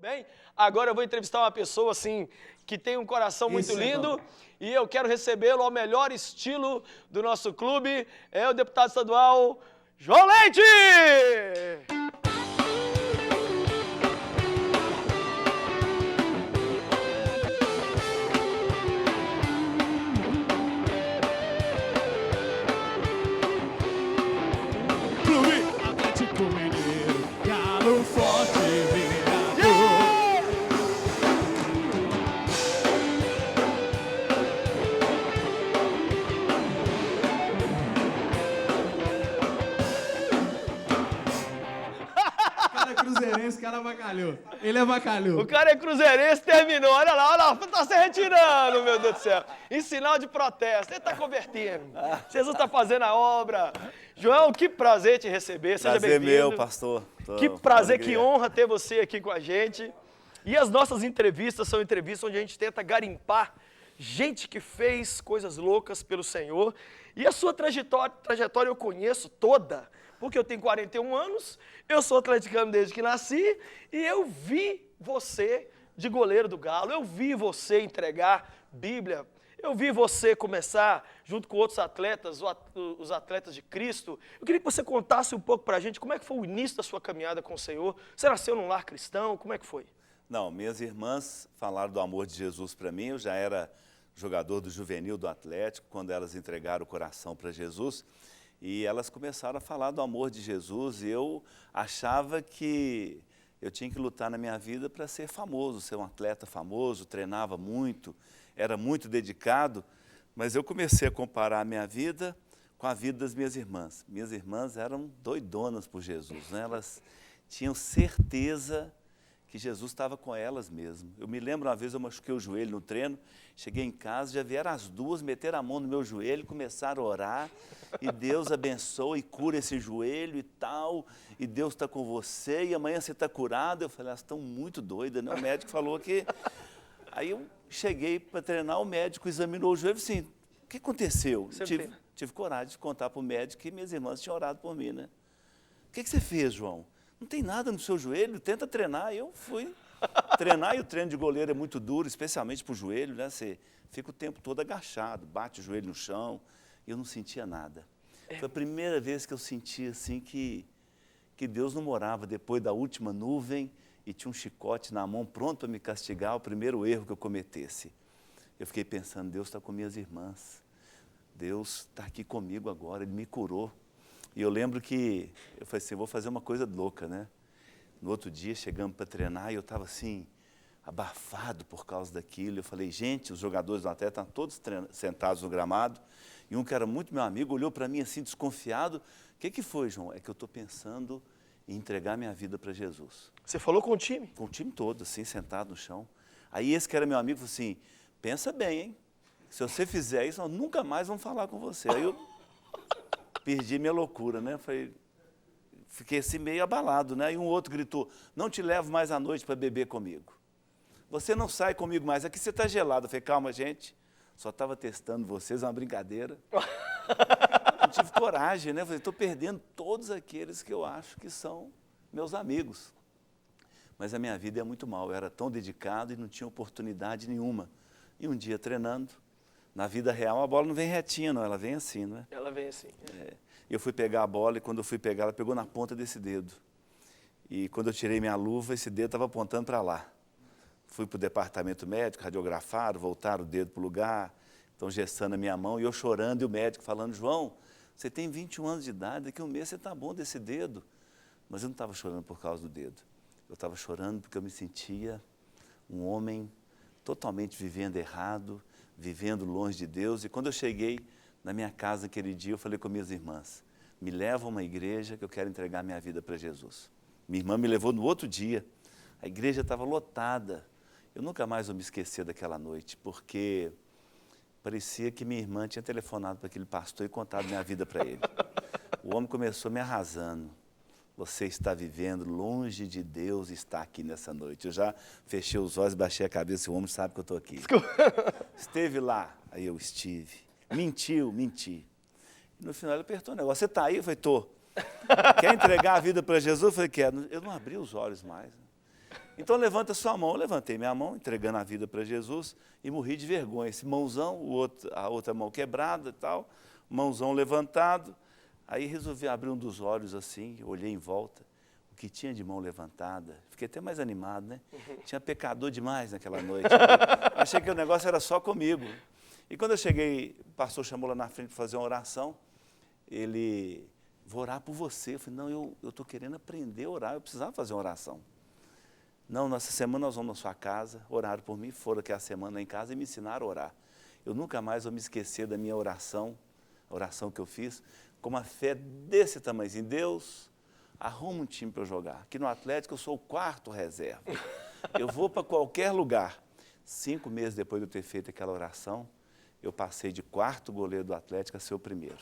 Bem, agora eu vou entrevistar uma pessoa assim que tem um coração muito lindo e eu quero recebê-lo ao melhor estilo do nosso clube, é o deputado estadual João Leite! Clube Atlético Mineiro, Galo Forte Mineiro. O cara é cruzeirense, o cara avacalhou. Ele avacalhou. O cara é cruzeirense, terminou, olha lá, tá se retirando, meu Deus do céu. Em sinal de protesto, ele tá convertendo. Jesus tá fazendo a obra. João, que prazer te receber, seja Prazer bem-vindo. meu, pastor. Que prazer, que honra ter você aqui com a gente. E as nossas entrevistas são entrevistas onde a gente tenta garimpar gente que fez coisas loucas pelo Senhor. E a sua trajetória eu conheço toda, porque eu tenho 41 anos, eu sou atleticano desde que nasci, e eu vi você de goleiro do Galo, eu vi você entregar Bíblia, eu vi você começar, junto com outros atletas, os atletas de Cristo. Eu queria que você contasse um pouco pra gente como é que foi o início da sua caminhada com o Senhor. Você nasceu num lar cristão, como é que foi? Não, minhas irmãs falaram do amor de Jesus para mim. Eu já era jogador do juvenil do Atlético, quando elas entregaram o coração para Jesus. E elas começaram a falar do amor de Jesus e eu achava que eu tinha que lutar na minha vida para ser famoso, ser um atleta famoso, treinava muito, era muito dedicado, mas eu comecei a comparar a minha vida com a vida das minhas irmãs. Minhas irmãs eram doidonas por Jesus, né? Elas tinham certeza que Jesus estava com elas mesmo. Eu me lembro uma vez eu machuquei o joelho no treino, cheguei em casa, já vieram as duas, meteram a mão no meu joelho, começaram a orar, e Deus abençoa e cura esse joelho e tal, e Deus está com você, e amanhã você está curado. Eu falei, elas estão muito doidas, né? O médico falou que... Aí eu cheguei para treinar, o médico examinou o joelho e falou assim, o que aconteceu? Tive coragem de contar para o médico que minhas irmãs tinham orado por mim, né? O que você fez, João? Não tem nada no seu joelho, tenta treinar. Eu fui treinar, e o treino de goleiro é muito duro, especialmente para o joelho, né? Você fica o tempo todo agachado, bate o joelho no chão, e eu não sentia nada. Foi a primeira vez que eu senti assim que Deus não morava depois da última nuvem e tinha um chicote na mão pronto para me castigar o primeiro erro que eu cometesse. Eu fiquei pensando, Deus está com minhas irmãs, Deus está aqui comigo agora, Ele me curou. E eu lembro que eu falei assim, vou fazer uma coisa louca, né? No outro dia, chegamos para treinar e eu estava assim, abafado por causa daquilo. Eu falei, gente, os jogadores do Atlético estão todos sentados no gramado. E um que era muito meu amigo olhou para mim assim, desconfiado. O que foi, João? É que eu estou pensando em entregar minha vida para Jesus. Você falou com o time? Com o time todo, assim, sentado no chão. Aí esse que era meu amigo falou assim, pensa bem, hein? Se você fizer isso, nós nunca mais vamos falar com você. Aí eu... perdi minha loucura, né? Fiquei assim meio abalado, né? E um outro gritou, não te levo mais à noite para beber comigo. Você não sai comigo mais, aqui você está gelado. Eu falei, calma, gente, só estava testando vocês, é uma brincadeira. Não tive coragem, né? Falei, estou perdendo todos aqueles que eu acho que são meus amigos. Mas a minha vida é muito mal, eu era tão dedicado e não tinha oportunidade nenhuma. E um dia treinando, na vida real, a bola não vem retinha, não, ela vem assim, não é? Ela vem assim. Eu fui pegar a bola e quando eu fui pegar, ela pegou na ponta desse dedo. E quando eu tirei minha luva, esse dedo estava apontando para lá. Fui para o departamento médico, radiografaram, voltaram o dedo para o lugar, estão gessando a minha mão e eu chorando e o médico falando, João, você tem 21 anos de idade, daqui a um mês você está bom desse dedo. Mas eu não estava chorando por causa do dedo. Eu estava chorando porque eu me sentia um homem totalmente vivendo errado, vivendo longe de Deus. E quando eu cheguei na minha casa aquele dia, eu falei com minhas irmãs, me leva a uma igreja que eu quero entregar minha vida para Jesus. Minha irmã me levou no outro dia, a igreja estava lotada. Eu nunca mais vou me esquecer daquela noite, porque parecia que minha irmã tinha telefonado para aquele pastor e contado minha vida para ele. O homem começou me arrasando. Você está vivendo longe de Deus e está aqui nessa noite. Eu já fechei os olhos, baixei a cabeça e o homem sabe que eu estou aqui. Esteve lá, aí eu estive. Mentiu, menti. E no final ele apertou o negócio. Você está aí? Eu falei, estou. Quer entregar a vida para Jesus? Eu falei, quero. Eu não abri os olhos mais. Então levanta sua mão. Eu levantei minha mão, entregando a vida para Jesus e morri de vergonha. Esse mãozão, a outra mão quebrada e tal, mãozão levantado. Aí resolvi abrir um dos olhos assim, olhei em volta, o que tinha de mão levantada. Fiquei até mais animado, né? Tinha pecador demais naquela noite. Achei que o negócio era só comigo. E quando eu cheguei, o pastor chamou lá na frente para fazer uma oração. Ele, vou orar por você. Eu falei, não, eu estou querendo aprender a orar, eu precisava fazer uma oração. Não, nessa semana nós vamos na sua casa, oraram por mim, foram aqui a semana em casa e me ensinaram a orar. Eu nunca mais vou me esquecer da minha oração, a oração que eu fiz, com uma fé desse tamanhozinho. Deus, arruma um time para eu jogar. Aqui no Atlético eu sou o quarto reserva. Eu vou para qualquer lugar. 5 meses depois de eu ter feito aquela oração, eu passei de quarto goleiro do Atlético a ser o primeiro.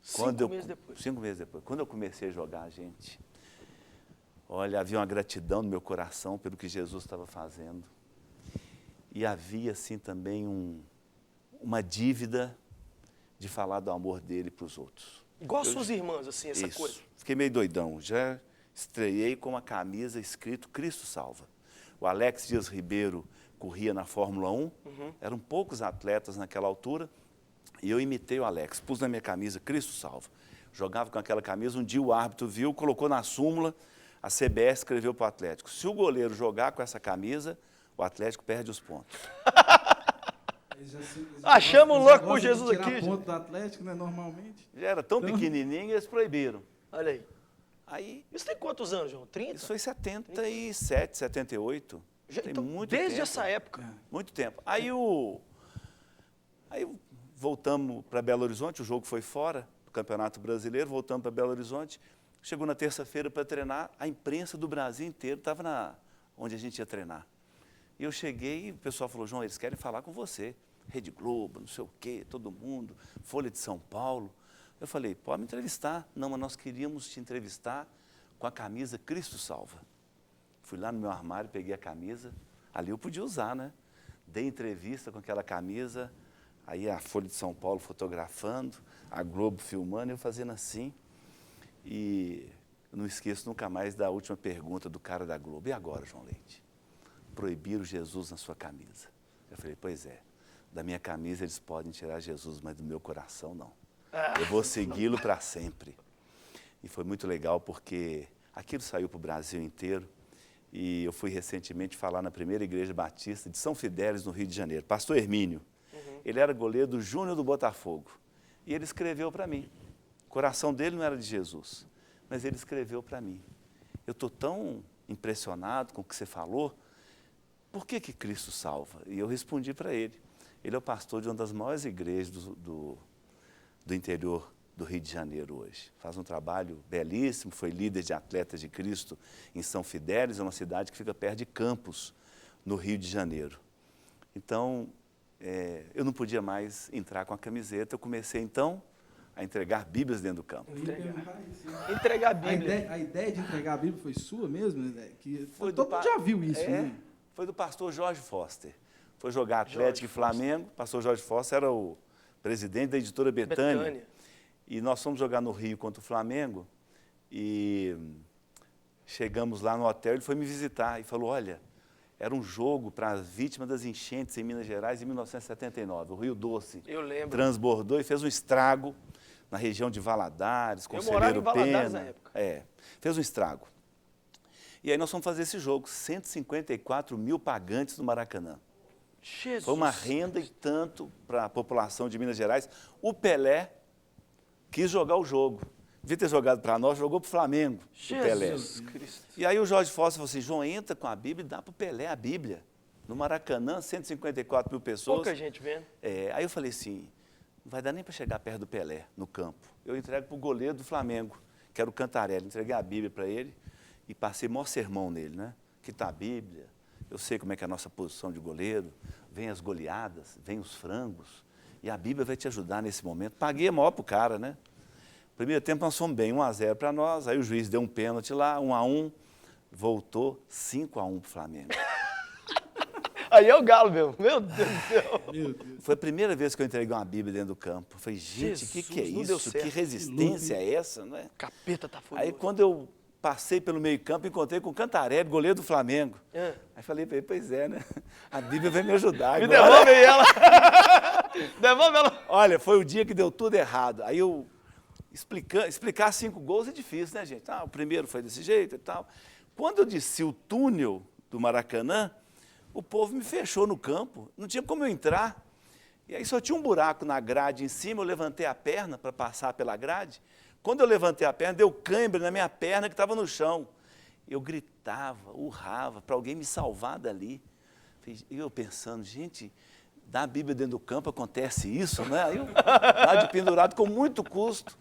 5 meses depois. 5 meses depois. Quando eu comecei a jogar, gente, olha, havia uma gratidão no meu coração pelo que Jesus estava fazendo. E havia, assim, também uma dívida de falar do amor dele para os outros. Igual as suas irmãs, assim, essa Isso. coisa. Fiquei meio doidão. Já estreiei com uma camisa escrito Cristo Salva. O Alex Dias Ribeiro corria na Fórmula 1. Eram poucos atletas naquela altura. E eu imitei o Alex. Pus na minha camisa Cristo Salva. Jogava com aquela camisa. Um dia o árbitro viu, colocou na súmula. A CBS escreveu para o Atlético: se o goleiro jogar com essa camisa, o Atlético perde os pontos. Achamos um louco por Jesus aqui, tirar gente. ponto do Atlético, né, normalmente. Já era tão pequenininho e eles proibiram. Olha aí. Aí, Isso tem quantos anos, João? 30? isso foi em 77, 78. Tem Então, muito desde tempo. essa época. Muito tempo. Aí voltamos para Belo Horizonte, o jogo foi fora do Campeonato Brasileiro, voltamos para Belo Horizonte. Chegou na terça-feira para treinar, a imprensa do Brasil inteiro estava onde a gente ia treinar. E eu cheguei e o pessoal falou: João, eles querem falar com você. Rede Globo, não sei o quê, todo mundo, Folha de São Paulo. Eu falei: pode me entrevistar. Não, mas nós queríamos te entrevistar com a camisa Cristo Salva. Fui lá no meu armário, peguei a camisa, ali eu podia usar, né? Dei entrevista com aquela camisa, aí a Folha de São Paulo fotografando, a Globo filmando, eu fazendo assim. E eu não esqueço nunca mais da última pergunta do cara da Globo: e agora, João Leite? Proibiram Jesus na sua camisa. Eu falei: pois é, da minha camisa eles podem tirar Jesus, mas do meu coração não. Eu vou segui-lo para sempre. E foi muito legal porque aquilo saiu para o Brasil inteiro. E eu fui recentemente falar na primeira igreja batista de São Fidélis, no Rio de Janeiro. Pastor Hermínio, ele era goleiro do Júnior do Botafogo. E ele escreveu para mim. O coração dele não era de Jesus, mas ele escreveu para mim: eu estou tão impressionado com o que você falou, por que Cristo salva? E eu respondi para ele. Ele é o pastor de uma das maiores igrejas do interior do Rio de Janeiro hoje. Faz um trabalho belíssimo, foi líder de atletas de Cristo em São Fidélis, é uma cidade que fica perto de Campos, no Rio de Janeiro. Então, eu não podia mais entrar com a camiseta, eu comecei então a entregar Bíblias dentro do campo. Eu ia perguntar isso, hein? Entregar a Bíblia. A ideia de entregar a Bíblia foi sua mesmo? Né? Foi Todo mundo já viu isso, né? Foi do pastor Jorge Foster. Foi jogar Atlético e Flamengo. O pastor Jorge Foster era o presidente da editora Betânia. E nós fomos jogar no Rio contra o Flamengo. E chegamos lá no hotel, ele foi me visitar e falou: olha, era um jogo para as vítimas das enchentes em Minas Gerais em 1979. O Rio Doce transbordou e fez um estrago na região de Valadares, Conselheiro Pena. Eu morava em Valadares na época. Fez um estrago. E aí nós fomos fazer esse jogo, 154 mil pagantes no Maracanã. Jesus. Foi uma renda e tanto para a população de Minas Gerais. O Pelé quis jogar o jogo. Devia ter jogado para nós, jogou para o Flamengo, o Pelé. Cristo. E aí o Jorge Foster falou assim: João, entra com a Bíblia e dá para o Pelé a Bíblia. No Maracanã, 154 mil pessoas. Pouca gente vendo. Aí eu falei assim: não vai dar nem para chegar perto do Pelé, no campo. Eu entrego para o goleiro do Flamengo, que era o Cantarelli. Entreguei a Bíblia para ele e passei o maior sermão nele, né? Que está a Bíblia, eu sei como é que é a nossa posição de goleiro, vem as goleadas, vem os frangos, e a Bíblia vai te ajudar nesse momento. Paguei a maior para o cara, né? Primeiro tempo nós fomos bem, 1-0 para nós, aí o juiz deu um pênalti lá, 1-1, voltou 5-1 para o Flamengo. Aí é o Galo, meu Deus do céu. Meu Deus. Foi a primeira vez que eu entreguei uma Bíblia dentro do campo. Eu falei: gente, o que é não deu isso? certo. Que resistência é essa, não é? Capeta tá furioso. Aí quando eu passei pelo meio campo, encontrei com o Cantarelli, goleiro do Flamengo. É. Aí falei para ele, pois é, né? A Bíblia vai me ajudar Me agora. devolve aí ela. Devolve ela. Olha, foi o dia que deu tudo errado. Aí eu, explicar 5 gols é difícil, né, gente? O primeiro foi desse jeito e tal. Quando eu desci o túnel do Maracanã, o povo me fechou no campo, não tinha como eu entrar. E aí só tinha um buraco na grade em cima, eu levantei a perna para passar pela grade. Quando eu levantei a perna, deu cãibra na minha perna que estava no chão. Eu gritava, urrava, para alguém me salvar dali. E eu pensando, gente, da Bíblia dentro do campo acontece isso, né? Aí eu, lá de pendurado, com muito custo,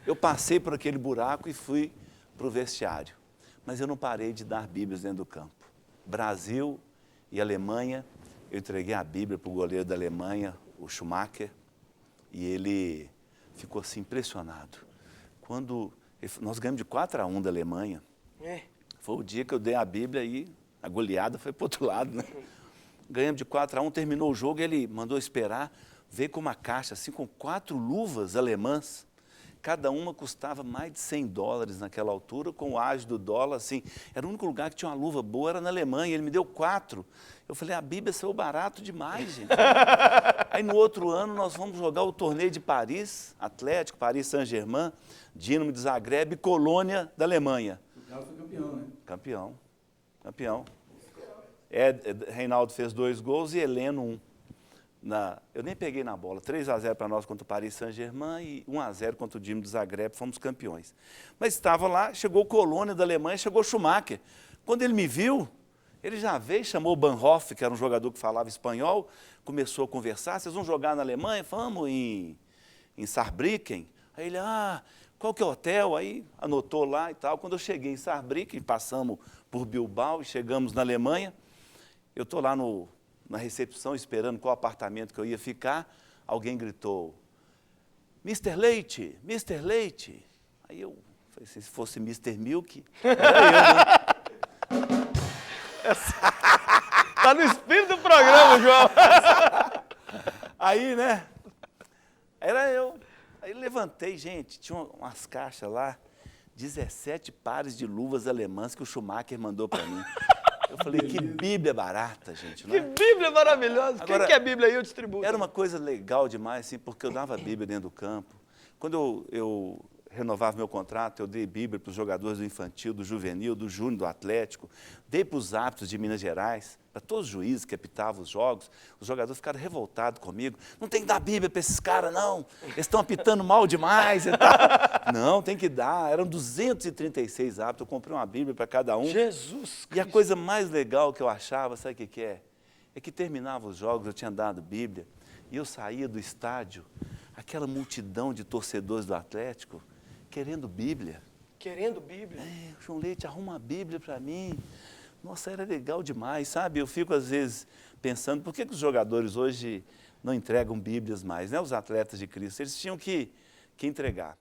eu passei por aquele buraco e fui para o vestiário. Mas eu não parei de dar Bíblias dentro do campo. Brasil e Alemanha, eu entreguei a Bíblia para o goleiro da Alemanha, o Schumacher, e ele ficou assim impressionado. Quando nós ganhamos de 4-1 da Alemanha, foi o dia que eu dei a Bíblia e a goleada foi para o outro lado, né? Ganhamos de 4-1, terminou o jogo, ele mandou esperar, veio com uma caixa assim, com 4 luvas alemãs. Cada uma custava mais de $100 naquela altura, com o ágio do dólar, assim. Era o único lugar que tinha uma luva boa, era na Alemanha, ele me deu 4. Eu falei, a Bíblia saiu barato demais, gente. Aí no outro ano nós vamos jogar o torneio de Paris, Atlético, Paris Saint-Germain, Dinamo de Zagreb e Colônia da Alemanha. O Galo foi campeão, né? Campeão. Reinaldo fez 2 gols e Heleno 1. Eu nem peguei na bola, 3-0 para nós contra o Paris Saint-Germain e 1-0 contra o Dinamo de Zagreb, fomos campeões. Mas estava lá, chegou Colônia da Alemanha, chegou Schumacher. Quando ele me viu, ele já veio, chamou o Banhoff, que era um jogador que falava espanhol, começou a conversar, vocês vão jogar na Alemanha? Vamos em Saarbrücken. Aí ele, qual que é o hotel? Aí anotou lá e tal. Quando eu cheguei em Saarbrücken, passamos por Bilbao e chegamos na Alemanha, eu estou lá na recepção, esperando qual apartamento que eu ia ficar, alguém gritou, Mr. Leite, Mr. Leite. Aí eu falei assim, se fosse Mr. Milk, era eu, né? Tá no espírito do programa, João. Aí, né, era eu. Aí levantei, gente, tinha umas caixas lá, 17 pares de luvas alemãs que o Schumacher mandou para mim. Eu falei, que Bíblia barata, gente. Que Bíblia maravilhosa. Agora, quem quer Bíblia aí, eu distribuo. Era uma coisa legal demais, assim, porque eu dava Bíblia dentro do campo. Quando eu renovava meu contrato, eu dei Bíblia para os jogadores do infantil, do juvenil, do júnior, do Atlético. Dei para os árbitros de Minas Gerais, para todos os juízes que apitavam os jogos. Os jogadores ficaram revoltados comigo. Não tem que dar Bíblia para esses caras, não. Eles estão apitando mal demais e tal. Não, tem que dar. Eram 236 árbitros. Eu comprei uma Bíblia para cada um. Jesus Cristo. E a coisa mais legal que eu achava, sabe o que é? É que terminava os jogos, eu tinha dado Bíblia, e eu saía do estádio, aquela multidão de torcedores do Atlético, querendo Bíblia. Querendo Bíblia. João Leite, arruma uma Bíblia para mim. Nossa, era legal demais, sabe? Eu fico, às vezes, pensando, por que os jogadores hoje não entregam Bíblias mais, né? Os atletas de Cristo, eles tinham que entregar.